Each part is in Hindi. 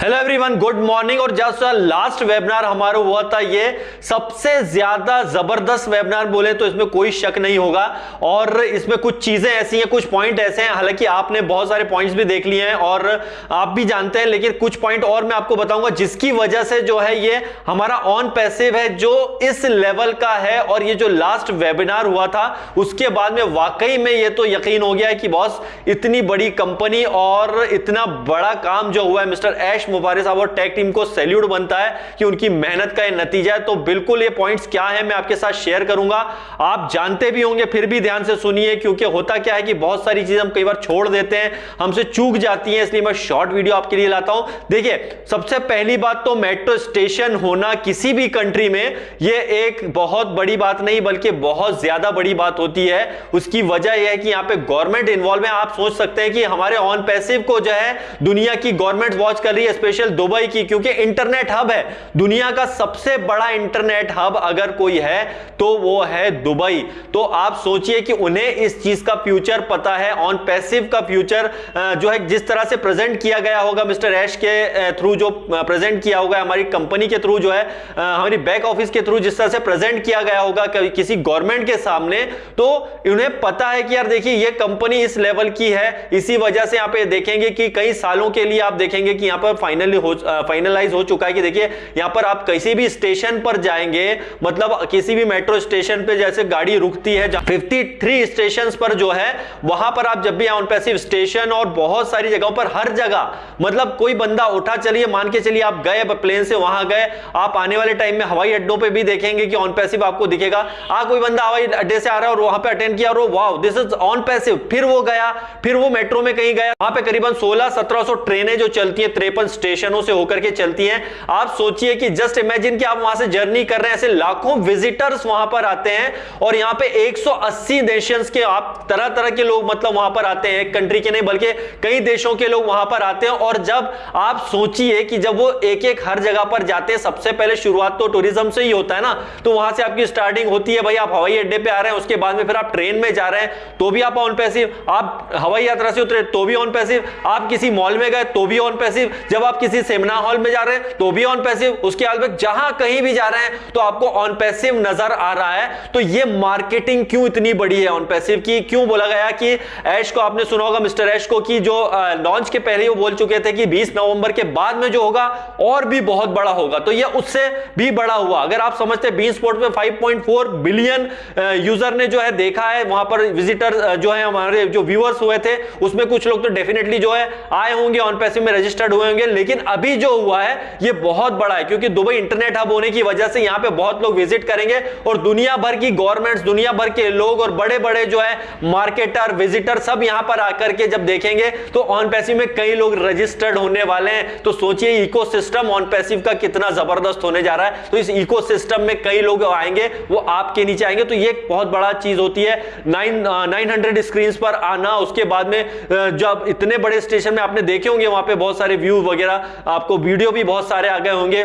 Hello everyone, good morning. और जस्ट लास्ट वेबिनार हमारा हुआ था, ये सबसे ज्यादा जबरदस्त वेबिनार बोले तो इसमें कोई शक नहीं होगा। और इसमें कुछ चीजें ऐसी हैं, कुछ पॉइंट ऐसे हैं, हालांकि आपने बहुत सारे पॉइंट्स भी देख लिए हैं और आप भी जानते हैं, लेकिन कुछ पॉइंट और मैं आपको बताऊंगा जिसकी वजह से जो है ये हमारा ऑन पैसिव है जो इस लेवल का है। और ये जो लास्ट वेबिनार हुआ था उसके बाद में वाकई में ये तो यकीन हो गया है कि बॉस इतनी बड़ी कंपनी और इतना बड़ा काम जो हुआ है, मिस्टर ऐश मुबारक साहब और टेक टीम को सैल्यूट बनता है कि उनकी मेहनत का ये नतीजा है। तो बिल्कुल ये पॉइंट्स क्या है मैं आपके साथ शेयर करूंगा, आप जानते भी होंगे फिर भी ध्यान से सुनिए, क्योंकि होता क्या है कि बहुत सारी चीजें हम कई बार छोड़ देते हैं, हमसे चूक जाती हैं, इसलिए मैं शॉर्ट वीडियो आपके लिए लाता हूं। देखिए, सबसे पहली बात तो मेट्रो स्टेशन होना किसी भी कंट्री में ये एक बहुत बड़ी बात नहीं बल्कि बहुत ज्यादा बड़ी बात होती है। उसकी वजह यह है कि यहां पे गवर्नमेंट इन्वॉल्व है। आप सोच सकते हैं कि हमारे ऑन पैसिव को जो है दुनिया की गवर्नमेंट वॉच कर रही है, स्पेशल दुबई की, क्योंकि इंटरनेट हब है। दुनिया का सबसे बड़ा इंटरनेट हब अगर कोई है तो वो है दुबई। तो आप सोचिए कि उन्हें इस चीज का फ्यूचर पता है, ऑन पैसिव का फ्यूचर जो है जिस तरह से प्रेजेंट किया गया होगा मिस्टर ऐश के थ्रू, जो प्रेजेंट किया होगा हमारी कंपनी के थ्रू, जो है हमारी बैक ऑफिस के थ्रू जिस तरह से प्रेजेंट किया गया होगा किसी गवर्नमेंट के सामने, तो उन्हें पता है कि यार देखिए ये कंपनी इस लेवल की है। इसी वजह से यहां पे देखेंगे कि कई सालों के लिए आप देखेंगे कि यहां पर फाइनलाइज हो चुका है कि देखिए यहां पर आप किसी भी स्टेशन पर जाएंगे, मतलब किसी भी मेट्रो स्टेशन पे जैसे गाड़ी रुकती है, 53 स्टेशन पर जो है वहां पर आप जब भी ऑन पैसिव स्टेशन और बहुत सारी जगहों पर, हर जगह मतलब कोई बंदा उठा, चलिए मान के चलिए आप गए प्लेन से वहां गए, आप आने वाले टाइम में हवाई अड्डों पे भी देखेंगे कि ऑन पैसिव आपको दिखेगा। कोई बंदा हवाई अड्डे से आ रहा है और वहां पे अटेंड किया और wow this is on passive, फिर वो गया, फिर वो मेट्रो में कहीं गया, वहां पे करीबन 1600-1700 ट्रेनें जो चलती है 53 स्टेशनों से होकर के चलती हैं। आप सोचिए कि जस्ट इमेजिन कि आप वहां से जर्नी कर रहे हैं, ऐसे लाखों विजिटर्स वहां पर आते हैं और यहां पे 180 नेशंस के आप तरह तरह के लोग मतलब वहां पर आते हैं, एक कंट्री के नहीं बल्कि कई देशों के लोग वहां पर आते हैं। और जब आप सोचिए कि जब वो एक एक हर जगह पर जाते हैं, सबसे पहले शुरुआत तो टूरिज्म से ही होता है ना, तो वहां से आपकी स्टार्टिंग होती है, भाई आप हवाई अड्डे पे आ रहे हैं, उसके बाद में फिर आप ट्रेन में जा रहे हैं तो भी आप ऑन पैसिव, आप हवाई यात्रा से उतरे तो भी ऑन पैसिव, आप किसी मॉल में गए तो भी ऑन पैसिव, जब आप किसी सेमिनार हॉल में जा रहे हैं तो भी ऑन पैसिव, उसके बाद जहां कहीं भी जा रहे हैं तो आपको ऑन पैसिव नजर आ रहा है। तो ये मार्केटिंग क्यों इतनी बड़ी है ऑन पैसिव की, क्यों बोला गया कि ऐश को, आपने सुना होगा मिस्टर ऐश को कि जो लॉन्च के पहले वो बोल चुके थे कि 20 नवंबर के बाद में जो होगा और भी बहुत बड़ा होगा, तो ये उससे भी बड़ा हुआ। अगर आप समझते हैं बीन स्पोर्ट में 5.4 बिलियन यूजर ने जो है देखा है, वहां पर विजिटर जो है हमारे जो व्यूअर्स हुए थे उसमें कुछ लोग तो डेफिनेटली जो है आए होंगे, ऑन पैसिव में रजिस्टर्ड हुए होंगे, लेकिन अभी जो हुआ है ये बहुत बड़ा है क्योंकि दुबई इंटरनेट हब होने की वजह से यहां पे बहुत लोग विजिट करेंगे और दुनिया भर की गवर्नमेंट्स, दुनिया भर के लोग और बड़े बड़े जो है मार्केटर, विजिटर सब यहां पर आकर के जब देखेंगे तो ऑन पैसिव में कई लोग रजिस्टर्ड होने वाले हैं। तो सोचिए इकोसिस्टम ऑन पैसिव का कितना जबरदस्त होने जा रहा है। तो इस इकोसिस्टम में कई लोग आएंगे, वो आपके नीचे आएंगे, तो ये बहुत बड़ा चीज होती है। 900 स्क्रीन पर आना, उसके बाद में जब इतने बड़े स्टेशन में आपने देखे होंगे वहां पे बहुत सारे व्यू वगैरह, आपको वीडियो भी बहुत सारे आ गए होंगे,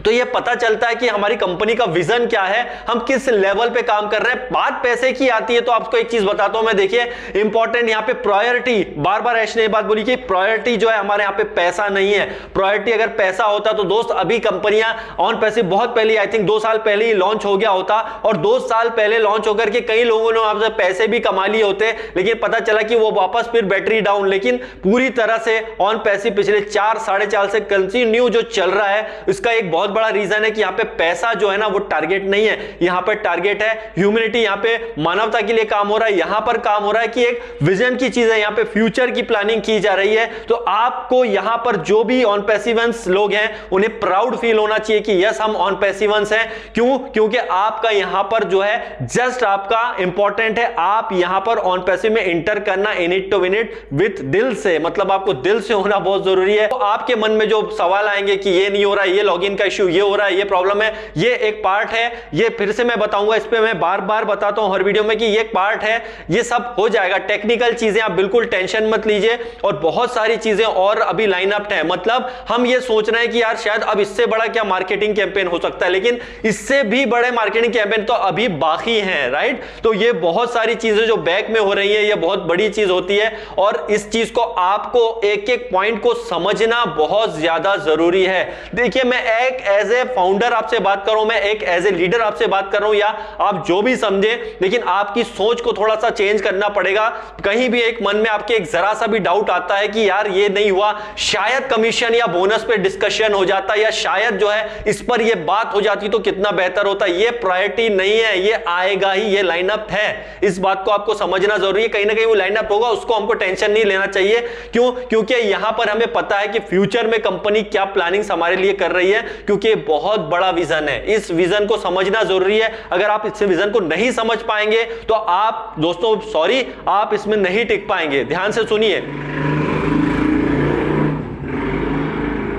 तो ये पता चलता है कि हमारी कंपनी का विजन क्या है, हम किस लेवल पे काम कर रहे हैं। बात पैसे की आती है तो आपको एक चीज बताता हूं मैं, देखिए इंपॉर्टेंट यहां पे प्रायोरिटी, बार बार ऐश ने बात बोली कि प्रायोरिटी जो है हमारे यहां पे पैसा नहीं है। प्रायोरिटी अगर पैसा होता तो दोस्त अभी कंपनियां ऑन पैसिव बहुत पहले, आई थिंक 2 साल पहले ही लॉन्च हो गया होता और 2 साल पहले लॉन्च होकर के कई लोगों ने आपसे पैसे भी कमा लिए होते, लेकिन पता चला कि वो वापस फिर बैटरी डाउन। लेकिन पूरी तरह से ऑन पैसिव पिछले 4-4.5 से कंटिन्यू जो चल रहा है, इसका एक बहुत बड़ा रीजन है कि यहां पे पैसा जो है ना वो टारगेट नहीं है, यहां पे टारगेट है ह्यूमैनिटी, यहां पे मानवता के लिए काम हो रहा है, यहां पर काम हो रहा है कि एक विजन की चीज है, यहां पे फ्यूचर की प्लानिंग की जा रही है। तो आपको यहां पर जो भी ऑन पैसिवेंस लोग हैं उन्हें प्राउड फील होना चाहिए कि यस हम ऑन पैसिवेंस हैं। क्यों? क्योंकि आपका यहां पर जो है जस्ट आपका इंपॉर्टेंट है, आप यहां पर ऑन पैसिव में इंटर करना in it to win it with दिल से, मतलब आपको दिल से होना बहुत जरूरी है। तो आपके मन में जो सवाल आएंगे कि ये नहीं हो रहा है, ये लॉगिन का इश्यू ये हो रहा है, ये प्रॉब्लम है, ये एक पार्ट है, ये फिर से मैं बताऊंगा, इस पे मैं बार बार बताता हूं हर वीडियो में कि ये एक पार्ट है, ये सब हो जाएगा। टेक्निकल चीजें आप बिल्कुल टेंशन मत लीजिए, और बहुत सारी चीजें और अभी लाइन अप है। मतलब हम ये सोच रहे हैं कि यार शायद अब इससे बड़ा क्या मार्केटिंग कैंपेन हो सकता है, लेकिन इससे भी बड़े मार्केटिंग कैंपेन तो अभी बाकी हैं, राइट। तो ये बहुत सारी चीजें जो बैक में हो रही है, ये बहुत बड़ी चीज होती है, और इस चीज को आपको एक एक पॉइंट को समझना बहुत ज्यादा जरूरी है। देखिए, मैं एक एज ए फाउंडर आपसे बात कर रहा हूं, मैं एक एज ए लीडर आपसे बात कर रहा हूं, या आप जो भी समझे, लेकिन आपकी सोच को थोड़ा सा चेंज करना पड़ेगा। कहीं भी एक मन में आपके एक जरा सा भी डाउट आता है कि यार ये नहीं हुआ, शायद कमीशन या बोनस पे डिस्कशन हो जाता, या शायद जो है इस पर ये बात हो जाती तो कितना बेहतर होता, ये प्रायोरिटी नहीं है, ये आएगा ही, ये लाइनअप है। इस बात को आपको समझना जरूरी है। कहीं ना कहीं वो लाइनअप होगा, उसको हमको टेंशन नहीं लेना चाहिए। क्यों? क्योंकि यहां पर हमें पता है कि फ्यूचर में कंपनी क्या प्लानिंग्स हमारे लिए कर रही है, क्योंकि बहुत बड़ा विजन है। इस विजन को समझना जरूरी है। अगर आप इस विजन को नहीं समझ पाएंगे तो आप दोस्तों सॉरी, आप इसमें नहीं टिक पाएंगे। ध्यान से सुनिए,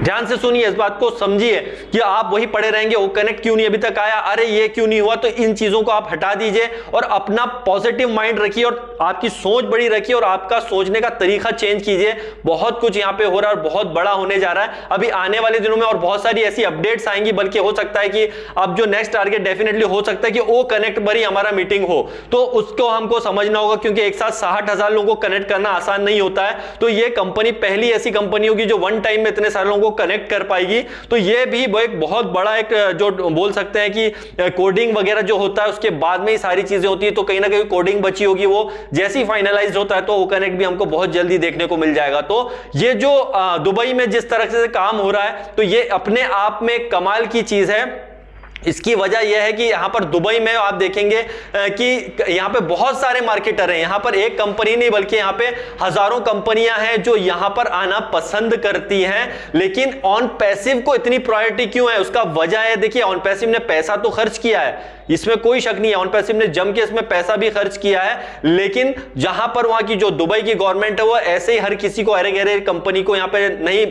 ध्यान से सुनिए, इस बात को समझिए कि आप वही पड़े रहेंगे, वो कनेक्ट क्यों नहीं अभी तक आया, अरे ये क्यों नहीं हुआ। तो इन चीजों को आप हटा दीजिए और अपना पॉजिटिव माइंड रखिए, और आपकी सोच बड़ी रखिए, और आपका सोचने का तरीका चेंज कीजिए। बहुत कुछ यहां पे हो रहा है और बहुत बड़ा होने जा रहा है। अभी आने वाले दिनों में और बहुत सारी ऐसी अपडेट्स आएंगी, बल्कि हो सकता है कि अब जो नेक्स्ट टारगेट डेफिनेटली हो सकता है कि वो कनेक्ट पर ही हमारा मीटिंग हो, तो उसको हमको समझना होगा, क्योंकि एक साथ 60,000 लोगों को कनेक्ट करना आसान नहीं होता है। तो ये कंपनी पहली ऐसी कंपनी होगी जो वन टाइम में इतने सारे लोगों को कनेक्ट कर पाएगी। तो ये भी एक बहुत बड़ा एक जो बोल सकते हैं कि कोडिंग वगैरह जो होता है उसके बाद में ही सारी चीजें होती है। तो कहीं ना कहीं कोडिंग बची होगी, वो जैसी फाइनलाइज होता है तो वो कनेक्ट भी हमको बहुत जल्दी देखने को मिल जाएगा। तो ये जो दुबई में जिस तरह से काम हो रहा है, तो ये अपने आप में कमाल की चीज है। इसकी वजह यह है कि यहां पर दुबई में आप देखेंगे कि यहां पे बहुत सारे मार्केटर हैं। यहां पर एक कंपनी नहीं बल्कि यहां पे हजारों कंपनियां हैं जो यहां पर आना पसंद करती हैं। लेकिन ऑन पैसिव को इतनी प्रायोरिटी क्यों है, उसका वजह है, देखिए ऑन पैसिव ने पैसा तो खर्च किया है, इसमें कोई शक नहीं है, ऑन पैसिव ने जम के इसमें पैसा भी खर्च किया है। लेकिन जहां पर वहां की जो दुबई की गवर्नमेंट है वो ऐसे ही हर किसी को अरे गहरे कंपनी को यहां पे नहीं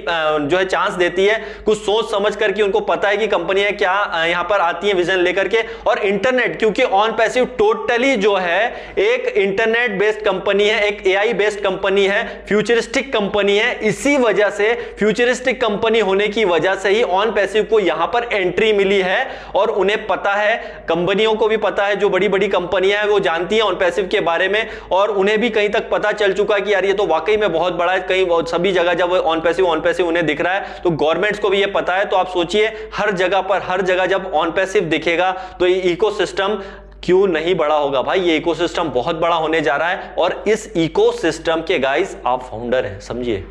जो है चांस देती है। कुछ सोच समझ करके उनको पता है कि कंपनियां क्या यहां पर आती हैं विजन लेकर के। और इंटरनेट, क्योंकि ऑन पैसिव टोटली जो है एक इंटरनेट बेस्ड कंपनी है, एक एआई बेस्ड कंपनी है, फ्यूचरिस्टिक कंपनी है। इसी वजह से फ्यूचरिस्टिक कंपनी होने की वजह से ही ऑन पैसिव को यहां पर एंट्री मिली है। और उन्हें पता है, कंपनियों को भी पता है, जो बड़ी बड़ी कंपनियां हैं वो जानती हैं ऑन पैसिव के बारे में, और उन्हें भी कहीं तक पता चल चुका है कि यार ये तो वाकई में बहुत बड़ा है। कहीं सभी जगह जब ऑन पैसिव उन्हें दिख रहा है, तो गवर्नमेंट्स को भी ये पता है। तो आप सोचिए, हर जगह जब ऑन पैसिव दिखेगा तो ये इकोसिस्टम क्यों नहीं बड़ा होगा भाई। ये इकोसिस्टम बहुत बड़ा होने जा रहा है, और इस इकोसिस्टम के गाइस आप फाउंडर हैं, समझिए।